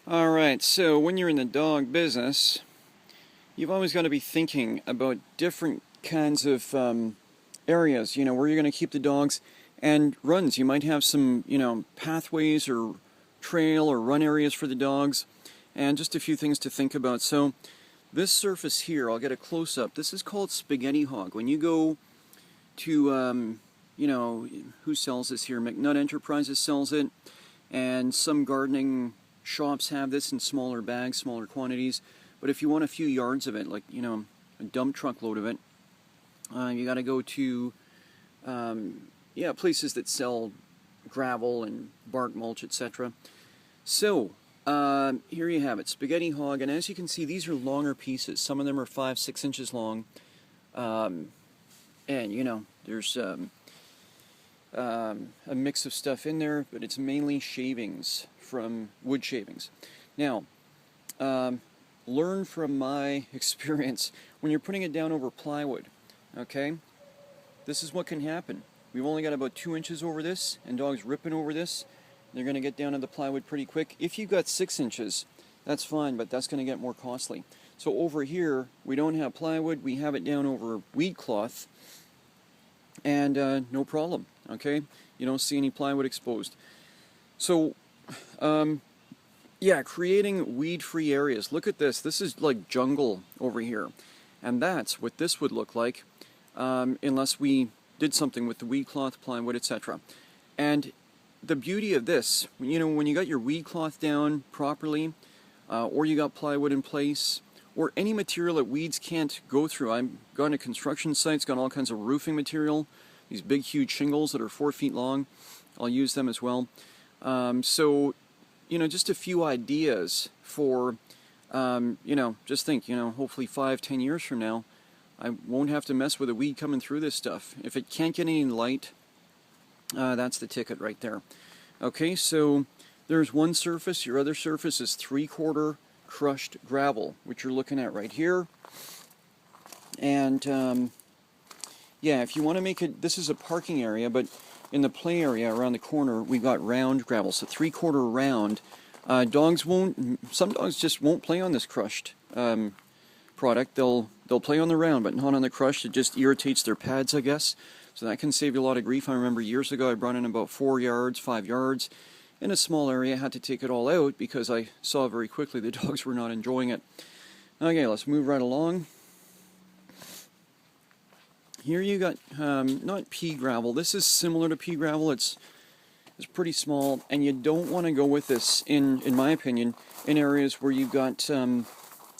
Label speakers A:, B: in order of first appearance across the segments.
A: Alright, so when you're in the dog business, you've always got to be thinking about different kinds of areas, where you're going to keep the dogs and runs. You might have some, pathways or trail or run areas for the dogs, and just a few things to think about. So this surface here, I'll get a close-up. This is called spaghetti hog. When you go to, who sells this here? McNutt Enterprises sells it, and some gardening shops have this in smaller bags, smaller quantities. But if you want a few yards of it, like, a dump truck load of it, you got to go to, places that sell gravel and bark mulch, etc. So, here you have it, spaghetti hog, and as you can see, these are longer pieces. Some of them are 5-6 inches long, and, there's a mix of stuff in there, but it's mainly shavings from wood shavings. Now, learn from my experience when you're putting it down over plywood, okay? This is what can happen. We've only got about 2 inches over this, and dogs ripping over this. They're going to get down to the plywood pretty quick. If you've got 6 inches, that's fine, but that's going to get more costly. So over here, we don't have plywood, we have it down over weed cloth, and no problem, okay? You don't see any plywood exposed. So, creating weed-free areas. Look at this. This is like jungle over here. And that's what this would look like, unless we did something with the weed cloth, plywood, etc. And the beauty of this, when you got your weed cloth down properly, or you got plywood in place, or any material that weeds can't go through. I've gone to construction sites, got all kinds of roofing material, these big huge shingles that are 4 feet long. I'll use them as well. So, just a few ideas for, just think, hopefully 5-10 years from now, I won't have to mess with a weed coming through this stuff. If it can't get any light, that's the ticket right there. Okay, so there's one surface. Your other surface is 3/4 crushed gravel, which you're looking at right here. And, if you want to make it, this is a parking area, but in the play area around the corner, we got round gravel, so 3/4 round. Some dogs just won't play on this crushed product. They'll play on the round, but not on the crushed. It just irritates their pads, I guess. So that can save you a lot of grief. I remember years ago I brought in about 4 yards, 5 yards in a small area. I had to take it all out because I saw very quickly the dogs were not enjoying it. Okay, let's move right along. Here you got, not pea gravel. This is similar to pea gravel. It's pretty small, and you don't want to go with this, in my opinion, in areas where you've got a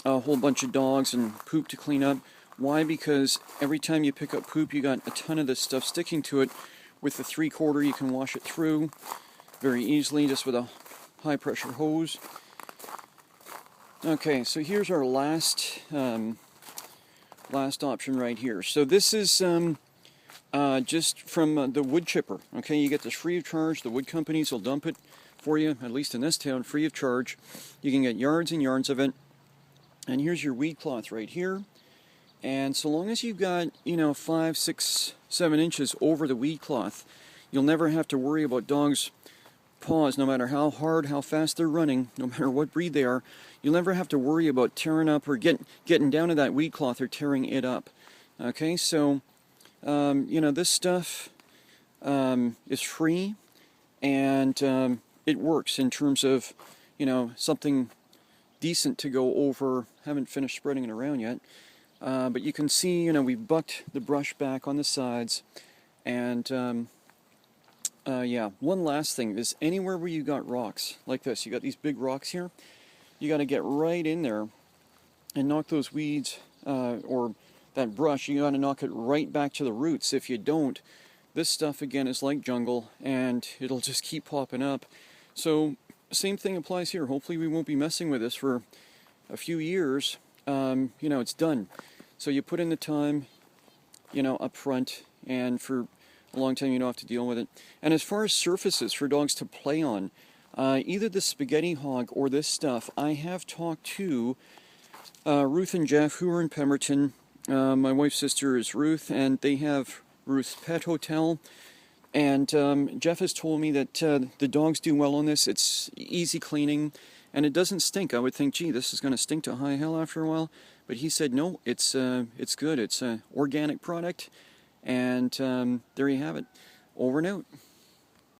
A: whole bunch of dogs and poop to clean up. Why? Because every time you pick up poop, you got a ton of this stuff sticking to it. With the 3/4, you can wash it through very easily, just with a high-pressure hose. Okay, so here's our last option right here. So this is just from the wood chipper. Okay, you get this free of charge. The wood companies will dump it for you, at least in this town, free of charge. You can get yards and yards of it. And here's your weed cloth right here. And so long as you've got, 5, 6, 7 inches over the weed cloth, you'll never have to worry about dogs' paws, no matter how hard, how fast they're running, no matter what breed they are. You'll never have to worry about tearing up or getting down to that weed cloth or tearing it up. Okay, so, this stuff is free, and it works in terms of, something decent to go over. Haven't finished spreading it around yet. But you can see, we've bucked the brush back on the sides. And, one last thing is anywhere where you got rocks like this, you got these big rocks here, you got to get right in there and knock those weeds, or that brush, you got to knock it right back to the roots. If you don't, this stuff, again, is like jungle, and it'll just keep popping up. So, same thing applies here. Hopefully we won't be messing with this for a few years. It's done. So you put in the time, up front, and for a long time you don't have to deal with it. And as far as surfaces for dogs to play on, either the spaghetti hog or this stuff, I have talked to Ruth and Jeff, who are in Pemberton. My wife's sister is Ruth, and they have Ruth's Pet Hotel. And Jeff has told me that the dogs do well on this. It's easy cleaning, and it doesn't stink. I would think, gee, this is going to stink to high hell after a while, but he said no, it's good. It's an organic product, and there you have it. Over and out.